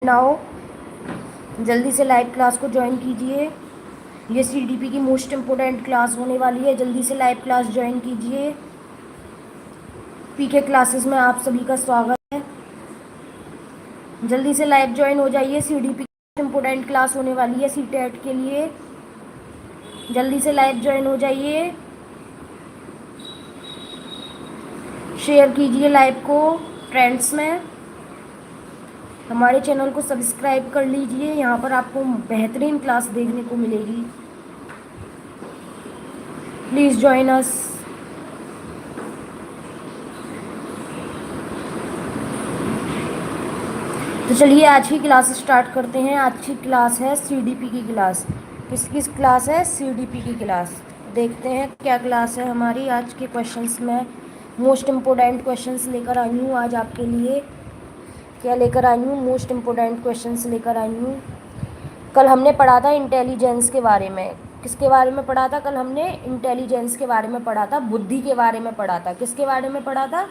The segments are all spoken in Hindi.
नाउ जल्दी से लाइव क्लास को ज्वाइन कीजिए। ये सीडीपी की मोस्ट इम्पोर्टेंट क्लास होने वाली है। जल्दी से लाइव क्लास ज्वाइन कीजिए। पीके क्लासेस में आप सभी का स्वागत है। जल्दी से लाइव ज्वाइन हो जाइए। सीडीपी की इम्पोर्टेंट क्लास होने वाली है सीटेट के लिए। जल्दी से लाइव ज्वाइन हो जाइए। शेयर कीजिए लाइव को फ्रेंड्स में। हमारे चैनल को सब्सक्राइब कर लीजिए। यहाँ पर आपको बेहतरीन क्लास देखने को मिलेगी। Please join us. तो चलिए आज की क्लास स्टार्ट करते हैं। आज की क्लास है सीडीपी की क्लास। किस क्लास है? सीडीपी की क्लास। देखते हैं क्या क्लास है हमारी। आज के क्वेश्चंस में मोस्ट इम्पोर्टेंट क्वेश्चंस लेकर आई हूँ आज आपके लिए। क्या लेकर आई हूँ? मोस्ट इम्पोर्टेंट क्वेश्चंस लेकर आई हूँ। कल हमने पढ़ा था इंटेलिजेंस के बारे में। किसके बारे में पढ़ा था? कल हमने इंटेलिजेंस के बारे में पढ़ा था, बुद्धि के बारे में पढ़ा था। किसके बारे में पढ़ा था?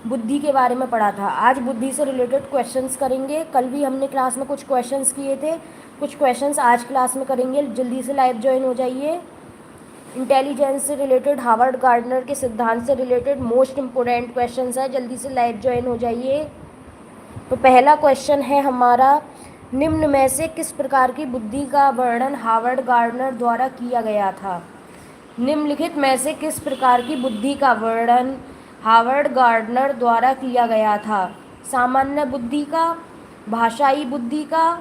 बुद्धि के बारे में पढ़ा था। आज बुद्धि से रिलेटेड क्वेश्चंस करेंगे। कल भी हमने क्लास में कुछ क्वेश्चंस किए थे, कुछ क्वेश्चंस आज क्लास में करेंगे। जल्दी से लाइव ज्वाइन हो जाइए। इंटेलिजेंस से रिलेटेड, हार्वर्ड गार्डनर के सिद्धांत से रिलेटेड मोस्ट इम्पोर्टेंट क्वेश्चंस है। जल्दी से लाइव ज्वाइन हो जाइए। तो पहला क्वेश्चन है हमारा, निम्न में से किस प्रकार की बुद्धि का वर्णन हार्वर्ड गार्डनर द्वारा किया गया था? निम्नलिखित में से किस प्रकार की बुद्धि का वर्णन हार्वर्ड गार्डनर द्वारा किया गया था? सामान्य बुद्धि का, भाषाई बुद्धि का,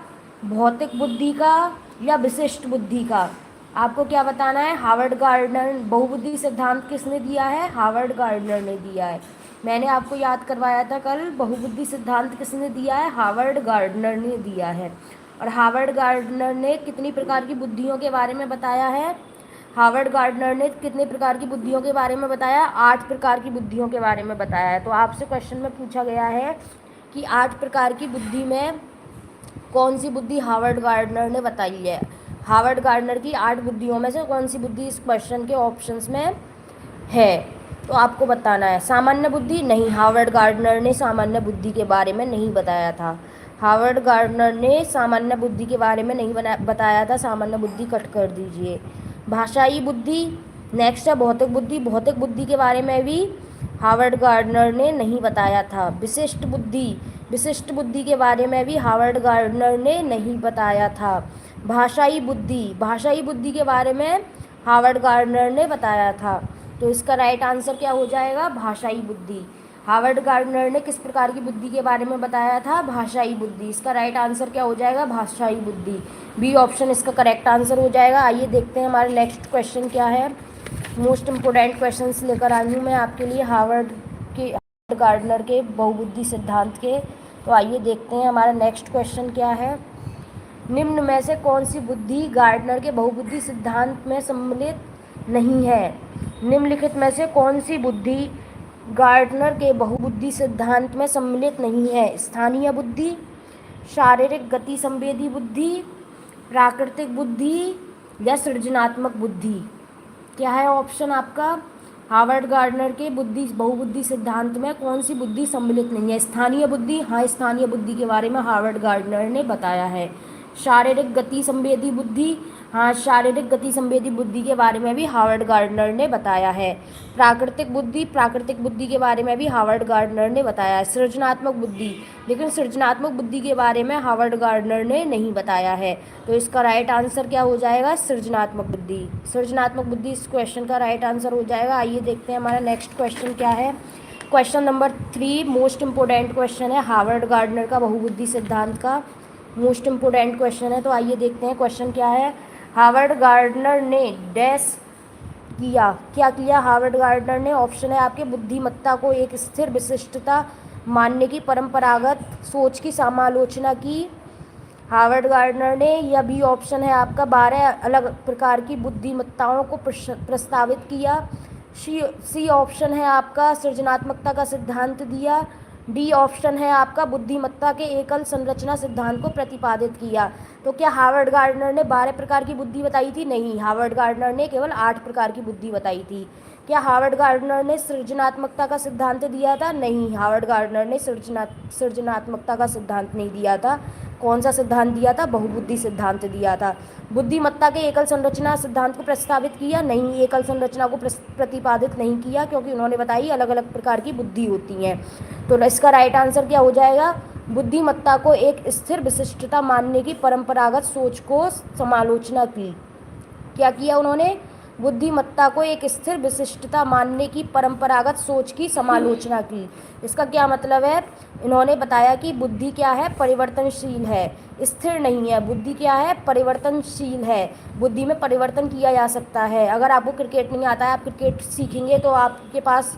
भौतिक बुद्धि का या विशिष्ट बुद्धि का? आपको क्या बताना है? हार्वर्ड गार्डनर, बहुबुद्धि सिद्धांत किसने दिया है? हार्वर्ड गार्डनर ने दिया है। मैंने आपको याद करवाया था कल, बहुबुद्धि सिद्धांत किसने दिया है? हार्वर्ड गार्डनर ने दिया है। और हार्वर्ड गार्डनर ने कितनी प्रकार की बुद्धियों के बारे में बताया है? हार्वर्ड गार्डनर ने कितने प्रकार की बुद्धियों के बारे में बताया? 8 प्रकार की बुद्धियों के बारे में बताया है। तो आपसे क्वेश्चन में पूछा गया है कि 8 प्रकार की बुद्धि में कौन सी बुद्धि हार्वर्ड गार्डनर ने बताई है? हार्वर्ड गार्डनर की 8 बुद्धियों में से कौन सी बुद्धि इस क्वेश्चन के ऑप्शंस में है? तो आपको बताना है। सामान्य बुद्धि नहीं, हार्वर्ड गार्डनर ने सामान्य बुद्धि के बारे में नहीं बताया था। हार्वर्ड गार्डनर ने सामान्य बुद्धि के बारे में नहीं बताया था। सामान्य बुद्धि कट कर दीजिए। भाषाई बुद्धि नेक्स्ट है। भौतिक बुद्धि, भौतिक बुद्धि के बारे में भी हार्वर्ड गार्डनर ने नहीं बताया था। विशिष्ट बुद्धि, विशिष्ट बुद्धि के बारे में भी हार्वर्ड गार्डनर ने नहीं बताया था। भाषाई बुद्धि, भाषाई बुद्धि के बारे में हार्वर्ड गार्डनर ने बताया था। तो इसका राइट आंसर क्या हो जाएगा? भाषाई बुद्धि। हार्वर्ड गार्डनर ने किस प्रकार की बुद्धि के बारे में बताया था? भाषाई बुद्धि। इसका राइट आंसर क्या हो जाएगा? भाषाई बुद्धि। बी ऑप्शन इसका करेक्ट आंसर हो जाएगा। आइए देखते हैं हमारे नेक्स्ट क्वेश्चन क्या है। मोस्ट इम्पोर्टेंट क्वेश्चंस लेकर आई हूँ मैं आपके लिए हार्वर्ड गार्डनर के बहुबुद्धि सिद्धांत के। तो आइए देखते हैं हमारा नेक्स्ट क्वेश्चन क्या है। निम्न में से कौन सी बुद्धि गार्डनर के बहुबुद्धि सिद्धांत में सम्मिलित नहीं है? निम्नलिखित में से कौन सी बुद्धि गार्डनर के बहुबुद्धि सिद्धांत में सम्मिलित नहीं है? स्थानीय बुद्धि, शारीरिक गति संवेदी बुद्धि, प्राकृतिक बुद्धि या सृजनात्मक बुद्धि? क्या है ऑप्शन आपका? हार्वर्ड गार्डनर के बहुबुद्धि सिद्धांत में कौन सी बुद्धि सम्मिलित नहीं है? स्थानीय बुद्धि, हाँ, स्थानीय बुद्धि के बारे में हार्वर्ड गार्डनर ने बताया है। शारीरिक गति संवेदी बुद्धि, हाँ, शारीरिक गति संवेदी बुद्धि के बारे में भी हार्वर्ड गार्डनर ने बताया है। प्राकृतिक बुद्धि, प्राकृतिक बुद्धि के बारे में भी हार्वर्ड गार्डनर ने बताया है। सृजनात्मक बुद्धि, लेकिन सृजनात्मक बुद्धि के बारे में हार्वर्ड गार्डनर ने नहीं बताया है। तो इसका राइट आंसर क्या हो जाएगा? सृजनात्मक बुद्धि। सृजनात्मक बुद्धि इस क्वेश्चन का राइट आंसर हो जाएगा। आइए देखते हैं हमारा नेक्स्ट क्वेश्चन क्या है। Question number 3 most important question है हार्वर्ड गार्डनर का बहुबुद्धि सिद्धांत का। मोस्ट इम्पोर्टेंट क्वेश्चन है। तो आइए देखते हैं क्वेश्चन क्या है। हार्वर्ड गार्डनर ने डैश किया, क्या किया हार्वर्ड गार्डनर ने? ऑप्शन है आपके, बुद्धिमत्ता को एक स्थिर विशिष्टता मानने की परंपरागत सोच की समालोचना की हार्वर्ड गार्डनर ने, या बी ऑप्शन है आपका 12 अलग प्रकार की बुद्धिमत्ताओं को प्रस्तावित किया, सी ऑप्शन है आपका सृजनात्मकता का सिद्धांत दिया, डी ऑप्शन है आपका बुद्धिमत्ता के एकल संरचना सिद्धांत को प्रतिपादित किया। तो क्या हार्वर्ड गार्डनर ने 12 प्रकार की बुद्धि बताई थी? नहीं, हार्वर्ड गार्डनर ने केवल 8 प्रकार की बुद्धि बताई थी। क्या हार्वर्ड गार्डनर ने सृजनात्मकता का सिद्धांत दिया था? नहीं, हार्वर्ड गार्डनर ने सृजनात्मकता का सिद्धांत नहीं दिया था। कौन सा सिद्धांत दिया था? बहुबुद्धि सिद्धांत दिया था। बुद्धिमत्ता के एकल संरचना सिद्धांत को प्रस्तावित किया? नहीं, एकल संरचना को प्रतिपादित नहीं किया, क्योंकि उन्होंने बताई अलग अलग प्रकार की बुद्धि होती हैं। तो इसका राइट आंसर क्या हो जाएगा? बुद्धिमत्ता को एक स्थिर विशिष्टता मानने की परंपरागत सोच को समालोचना की। क्या किया उन्होंने? बुद्धिमत्ता को एक स्थिर विशिष्टता मानने की परंपरागत सोच की समालोचना की। इसका क्या मतलब है? इन्होंने बताया कि बुद्धि क्या है? परिवर्तनशील है, स्थिर नहीं है। बुद्धि क्या है? परिवर्तनशील है। बुद्धि में परिवर्तन किया जा सकता है। अगर आपको क्रिकेट नहीं आता है, आप क्रिकेट सीखेंगे तो आपके पास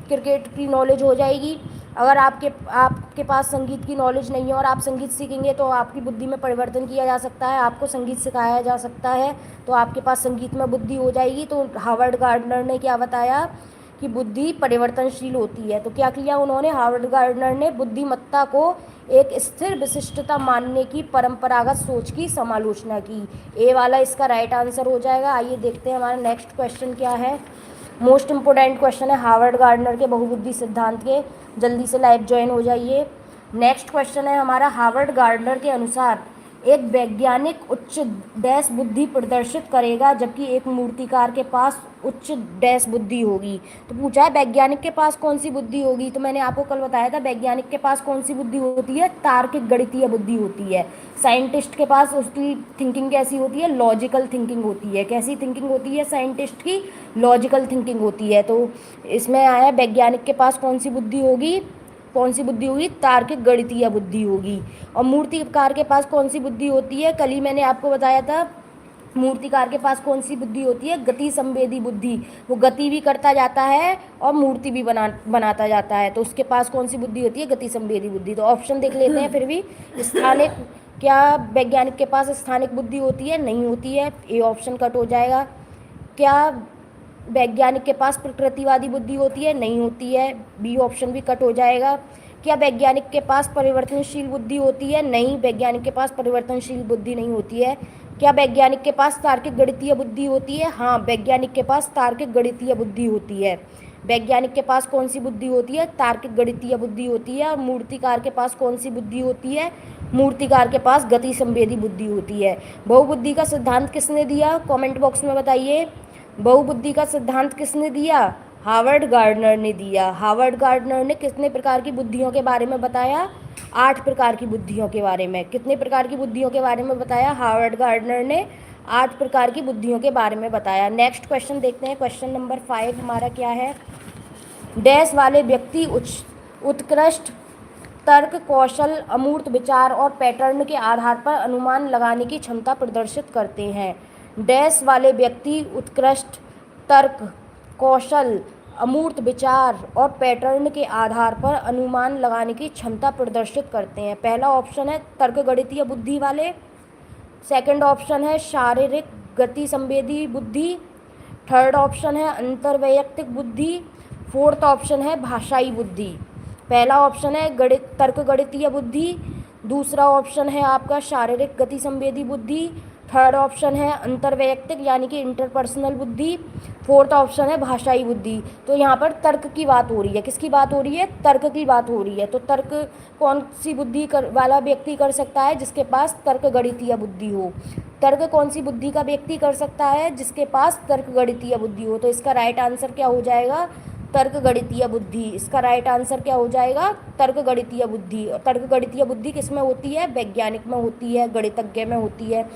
क्रिकेट की नॉलेज हो जाएगी। अगर आपके पास संगीत की नॉलेज नहीं है और आप संगीत सीखेंगे तो आपकी बुद्धि में परिवर्तन किया जा सकता है, आपको संगीत सिखाया जा सकता है, तो आपके पास संगीत में बुद्धि हो जाएगी। तो हार्वर्ड गार्डनर ने क्या बताया कि बुद्धि परिवर्तनशील होती है। तो क्या किया उन्होंने? हार्वर्ड गार्डनर ने बुद्धिमत्ता को एक स्थिर विशिष्टता मानने की परंपरागत सोच की समालोचना की। ए वाला इसका राइट आंसर हो जाएगा। आइए देखते हैं हमारा नेक्स्ट क्वेश्चन क्या है। मोस्ट इम्पोर्टेंट क्वेश्चन है हार्वर्ड गार्डनर के बहुबुद्धि सिद्धांत के। जल्दी से लाइव ज्वाइन हो जाइए। नेक्स्ट क्वेश्चन है हमारा, हार्वर्ड गार्डनर के अनुसार एक वैज्ञानिक उच्च डैश बुद्धि प्रदर्शित करेगा जबकि एक मूर्तिकार के पास उच्च डैश बुद्धि होगी। तो पूछा है वैज्ञानिक के पास कौन सी बुद्धि होगी। तो मैंने आपको कल बताया था वैज्ञानिक के पास कौन सी बुद्धि होती है? तार्किक गणितीय बुद्धि होती है। साइंटिस्ट के पास उसकी थिंकिंग कैसी होती है? लॉजिकल थिंकिंग होती है। कैसी थिंकिंग होती है साइंटिस्ट की? लॉजिकल थिंकिंग होती है। तो इसमें आया वैज्ञानिक के पास कौन सी बुद्धि होगी? कौन सी बुद्धि होगी? तार्किक गणितीय बुद्धि होगी। और मूर्तिकार के पास कौन सी बुद्धि होती है? कल ही मैंने आपको बताया था मूर्तिकार के पास कौन सी बुद्धि होती है? गति संवेदी बुद्धि। वो गति भी करता जाता है और मूर्ति भी बनाता जाता है। तो उसके पास कौन सी बुद्धि होती है? गति संवेदी बुद्धि। तो ऑप्शन देख लेते हैं फिर भी। स्थानिक, क्या वैज्ञानिक के पास स्थानिक बुद्धि होती है? नहीं होती है, ए ऑप्शन कट हो जाएगा। क्या वैज्ञानिक के पास प्रकृतिवादी बुद्धि होती है? नहीं होती है, बी ऑप्शन भी कट हो जाएगा। क्या वैज्ञानिक के पास परिवर्तनशील बुद्धि होती है? नहीं, वैज्ञानिक के पास परिवर्तनशील बुद्धि नहीं होती है। क्या वैज्ञानिक के पास तार्किक गणितीय बुद्धि होती है? हाँ, वैज्ञानिक के पास तार्किक गणितीय बुद्धि होती है। वैज्ञानिक के पास कौन सी बुद्धि होती है? तार्किक गणितीय बुद्धि होती है। और मूर्तिकार के पास कौन सी बुद्धि होती है? मूर्तिकार के पास गति संवेदी बुद्धि होती है। बहुबुद्धि का सिद्धांत किसने दिया? कमेंट बॉक्स में बताइए। बहुबुद्धि का सिद्धांत किसने दिया? हार्वर्ड गार्डनर ने दिया। हार्वर्ड गार्डनर ने कितने प्रकार की बुद्धियों के बारे में बताया? 8 प्रकार की बुद्धियों के बारे में। कितने प्रकार की बुद्धियों के बारे में बताया? हार्वर्ड गार्डनर ने 8 प्रकार की बुद्धियों के बारे में बताया। नेक्स्ट क्वेश्चन देखते हैं। क्वेश्चन नंबर 5 हमारा क्या है? डैश वाले व्यक्ति उत्कृष्ट तर्क, कौशल, अमूर्त विचार और पैटर्न के आधार पर अनुमान लगाने की क्षमता प्रदर्शित करते हैं। डैश वाले व्यक्ति उत्कृष्ट तर्क, कौशल, अमूर्त विचार और पैटर्न के आधार पर अनुमान लगाने की क्षमता प्रदर्शित करते हैं। पहला ऑप्शन है तर्क गणितीय बुद्धि वाले। सेकंड ऑप्शन है शारीरिक गति संवेदी बुद्धि। थर्ड ऑप्शन है अंतर्वैयक्तिक बुद्धि। फोर्थ ऑप्शन है भाषाई बुद्धि। पहला ऑप्शन है तर्क गणितीय बुद्धि। दूसरा ऑप्शन है आपका शारीरिक गति संवेदी बुद्धि। थर्ड ऑप्शन है अंतर्वैयक्तिक यानी कि इंटरपर्सनल बुद्धि। फोर्थ ऑप्शन है भाषाई बुद्धि। तो यहाँ पर तर्क की बात हो रही है। किसकी बात हो रही है? तर्क की बात हो रही है। तो तर्क कौन सी बुद्धि वाला व्यक्ति कर सकता है? जिसके पास तर्क गणितीय बुद्धि हो। तर्क कौन सी बुद्धि का व्यक्ति कर सकता है? जिसके पास तर्क गणितीय बुद्धि हो। तो इसका राइट आंसर क्या हो जाएगा? तर्क गणितीय बुद्धि। इसका राइट आंसर क्या हो जाएगा? तर्क गणितीय बुद्धि। और तर्क गणितीय बुद्धि किस में होती है? वैज्ञानिक में होती है, गणितज्ञ में होती है।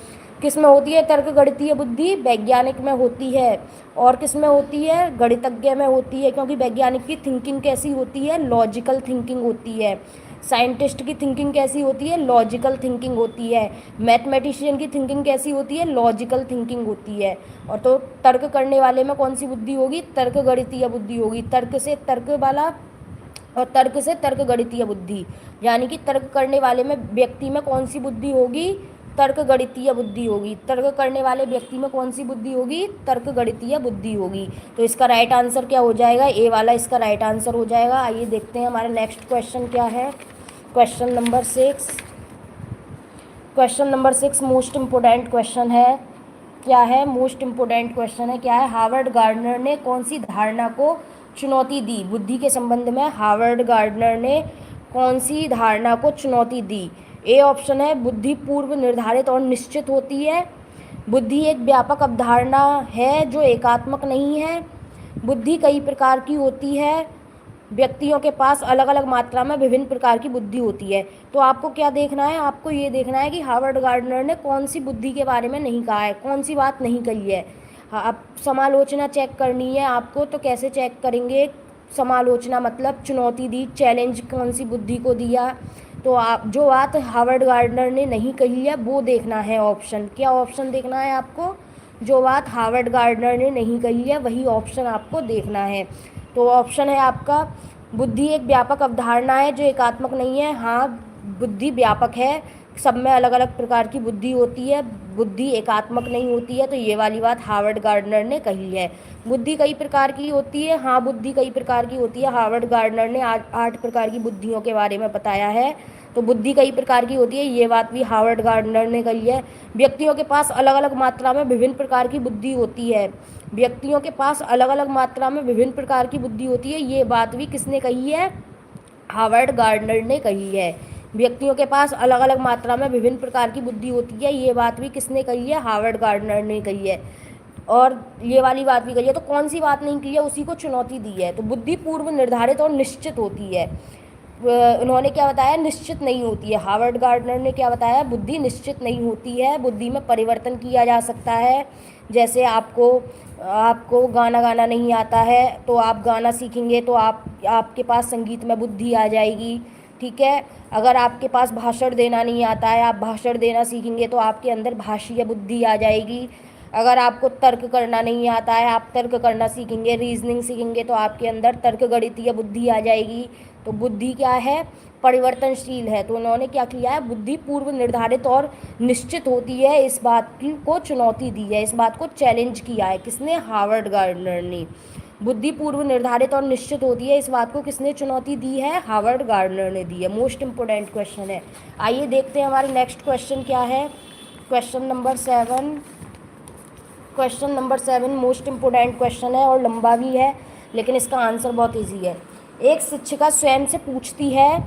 किस में होती है तर्क गणितीय बुद्धि? वैज्ञानिक में होती है। और किस में होती है? गणितज्ञ में होती है, क्योंकि वैज्ञानिक की थिंकिंग कैसी होती है? लॉजिकल थिंकिंग होती है। साइंटिस्ट की थिंकिंग कैसी होती है? लॉजिकल थिंकिंग होती है। मैथमेटिशियन की थिंकिंग कैसी होती है? लॉजिकल थिंकिंग होती है। और तो तर्क करने वाले में कौन सी बुद्धि होगी? तर्क गणितीय बुद्धि होगी। तर्क से तर्क वाला और तर्क से तर्क गणितीय बुद्धि, यानी कि तर्क करने वाले में व्यक्ति में कौन सी बुद्धि होगी? तर्क गणितीय बुद्धि होगी। तर्क करने वाले व्यक्ति में कौन सी बुद्धि होगी? तर्क गणितीय बुद्धि होगी। तो इसका राइट आंसर क्या हो जाएगा? ए वाला इसका राइट आंसर हो जाएगा। आइए देखते हैं हमारा नेक्स्ट क्वेश्चन क्या है। Question number 6। Question number 6 most important question है। क्या है? मोस्ट इम्पोर्टेंट क्वेश्चन है। क्या है? हार्वर्ड गार्डनर ने कौन सी धारणा को चुनौती दी? बुद्धि के संबंध में हार्वर्ड गार्डनर ने कौन सी धारणा को चुनौती दी? ए ऑप्शन है बुद्धि पूर्व निर्धारित और निश्चित होती है। बुद्धि एक व्यापक अवधारणा है जो एकात्मक नहीं है। बुद्धि कई प्रकार की होती है। व्यक्तियों के पास अलग अलग मात्रा में विभिन्न प्रकार की बुद्धि होती है। तो आपको क्या देखना है, आपको ये देखना है कि हार्वर्ड गार्डनर ने कौन सी बुद्धि के बारे में नहीं कहा है, कौन सी बात नहीं कही है। आप समालोचना चेक करनी है आपको, तो कैसे चेक करेंगे? समालोचना मतलब चुनौती दी, चैलेंज कौन सी बुद्धि को दिया। तो आप जो बात हार्वर्ड गार्डनर ने नहीं कही है वो देखना है ऑप्शन। क्या ऑप्शन देखना है आपको? जो बात हार्वर्ड गार्डनर ने नहीं कही है वही ऑप्शन आपको देखना है। तो ऑप्शन है आपका बुद्धि एक व्यापक अवधारणा है जो एकात्मक नहीं है। हाँ, बुद्धि व्यापक है, सब में अलग अलग प्रकार की बुद्धि होती है, बुद्धि एकात्मक नहीं होती है। तो ये वाली बात हार्वर्ड गार्डनर ने कही है। बुद्धि कई प्रकार की होती है, हाँ बुद्धि कई प्रकार की होती है। हार्वर्ड गार्डनर ने 8 प्रकार की बुद्धियों के बारे में बताया है। तो बुद्धि कई प्रकार की होती है, ये बात भी हार्वर्ड गार्डनर ने कही है। व्यक्तियों के पास अलग अलग मात्रा में विभिन्न प्रकार की बुद्धि होती है। व्यक्तियों के पास अलग अलग मात्रा में विभिन्न प्रकार की बुद्धि होती है, ये बात भी किसने कही है? हार्वर्ड गार्डनर ने कही है। व्यक्तियों के पास अलग अलग मात्रा में विभिन्न प्रकार की बुद्धि होती है, ये बात भी किसने कही है? हार्वर्ड गार्डनर ने कही है। और ये वाली बात भी कही है। तो कौन सी बात नहीं की है, उसी को चुनौती दी है। तो बुद्धि पूर्व निर्धारित और निश्चित होती है। उन्होंने क्या बताया? निश्चित नहीं होती है। हार्वर्ड गार्डनर ने क्या बताया? बुद्धि निश्चित नहीं होती है, बुद्धि में परिवर्तन किया जा सकता है। जैसे आपको आपको गाना गाना नहीं आता है तो आप गाना सीखेंगे तो आपके पास संगीत में बुद्धि आ जाएगी। ठीक है, अगर आपके पास भाषण देना नहीं आता है, आप भाषण देना सीखेंगे तो आपके अंदर भाषीय बुद्धि आ जाएगी। अगर आपको तर्क करना नहीं आता है, आप तर्क करना सीखेंगे, रीजनिंग सीखेंगे तो आपके अंदर तर्क गणितीय बुद्धि आ जाएगी। तो बुद्धि क्या है? परिवर्तनशील है। तो उन्होंने क्या किया है? बुद्धि पूर्व निर्धारित और निश्चित होती है, इस बात की को चुनौती दी है, इस बात को चैलेंज किया है। किसने? हार्वर्ड गार्डनर ने। बुद्धि पूर्व निर्धारित और निश्चित होती है, इस बात को किसने चुनौती दी है? हार्वर्ड गार्डनर ने दी है। मोस्ट इंपोर्टेंट क्वेश्चन है। आइए देखते हैं हमारे नेक्स्ट क्वेश्चन क्या है। Question number 7। Question number 7 most important question है और लंबा भी है, लेकिन इसका आंसर बहुत इजी है। एक शिक्षिका स्वयं से पूछती है,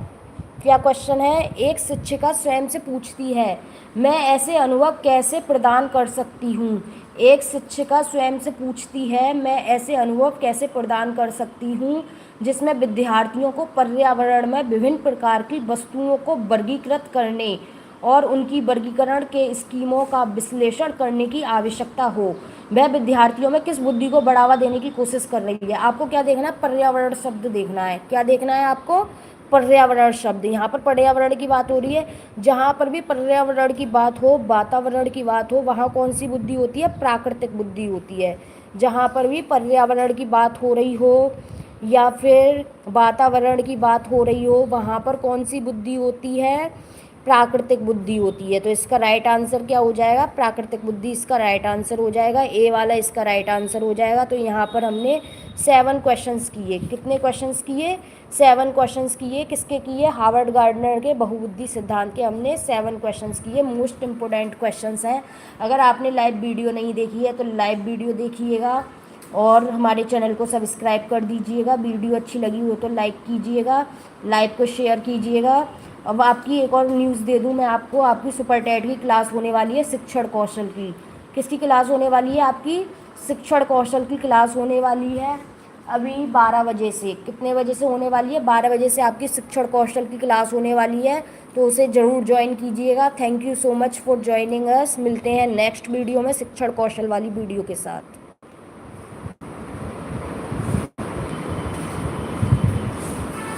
क्या क्वेश्चन है? एक शिक्षिका स्वयं से पूछती है, मैं ऐसे अनुभव कैसे प्रदान कर सकती हूँ। एक शिक्षिका स्वयं से पूछती है, मैं ऐसे अनुभव कैसे प्रदान कर सकती हूँ जिसमें विद्यार्थियों को पर्यावरण में विभिन्न प्रकार की वस्तुओं को वर्गीकृत करने और उनकी वर्गीकरण के स्कीमों का विश्लेषण करने की आवश्यकता हो। वह विद्यार्थियों में किस बुद्धि को बढ़ावा देने की कोशिश कर रही है। आपको क्या देखना है? पर्यावरण शब्द देखना है। क्या देखना है आपको? पर्यावरण शब्द। यहाँ पर पर्यावरण की बात हो रही है। जहाँ पर भी पर्यावरण की बात हो, वातावरण की बात हो, वहाँ कौन सी बुद्धि होती है? प्राकृतिक बुद्धि होती है। जहाँ पर भी पर्यावरण की बात हो रही हो या फिर वातावरण की बात हो रही हो, वहाँ पर कौन सी बुद्धि होती है? प्राकृतिक बुद्धि होती है। तो इसका राइट आंसर क्या हो जाएगा? प्राकृतिक बुद्धि इसका राइट आंसर हो जाएगा। ए वाला इसका राइट आंसर हो जाएगा। तो यहाँ पर हमने 7 क्वेश्चंस किए। कितने क्वेश्चंस किए? 7 क्वेश्चंस किए। किसके किए? हार्वर्ड गार्डनर के बहुबुद्धि सिद्धांत के हमने 7 क्वेश्चंस किए। मोस्ट इंपोर्टेंट क्वेश्चंस हैं। अगर आपने लाइव वीडियो नहीं देखी है तो लाइव वीडियो देखिएगा और हमारे चैनल को सब्सक्राइब कर दीजिएगा। वीडियो अच्छी लगी हो तो लाइक कीजिएगा, लाइव को शेयर कीजिएगा। अब आपकी एक और न्यूज़ दे दूं मैं आपको, आपकी सुपर टेट की क्लास होने वाली है शिक्षण कौशल की। किसकी क्लास होने वाली है? आपकी शिक्षण कौशल की क्लास होने वाली है अभी 12 बजे से। कितने बजे से होने वाली है? 12 बजे से आपकी शिक्षण कौशल की क्लास होने वाली है, तो उसे ज़रूर ज्वाइन कीजिएगा। Thank you so much for joining us. मिलते हैं नेक्स्ट वीडियो में शिक्षण कौशल वाली वीडियो के साथ।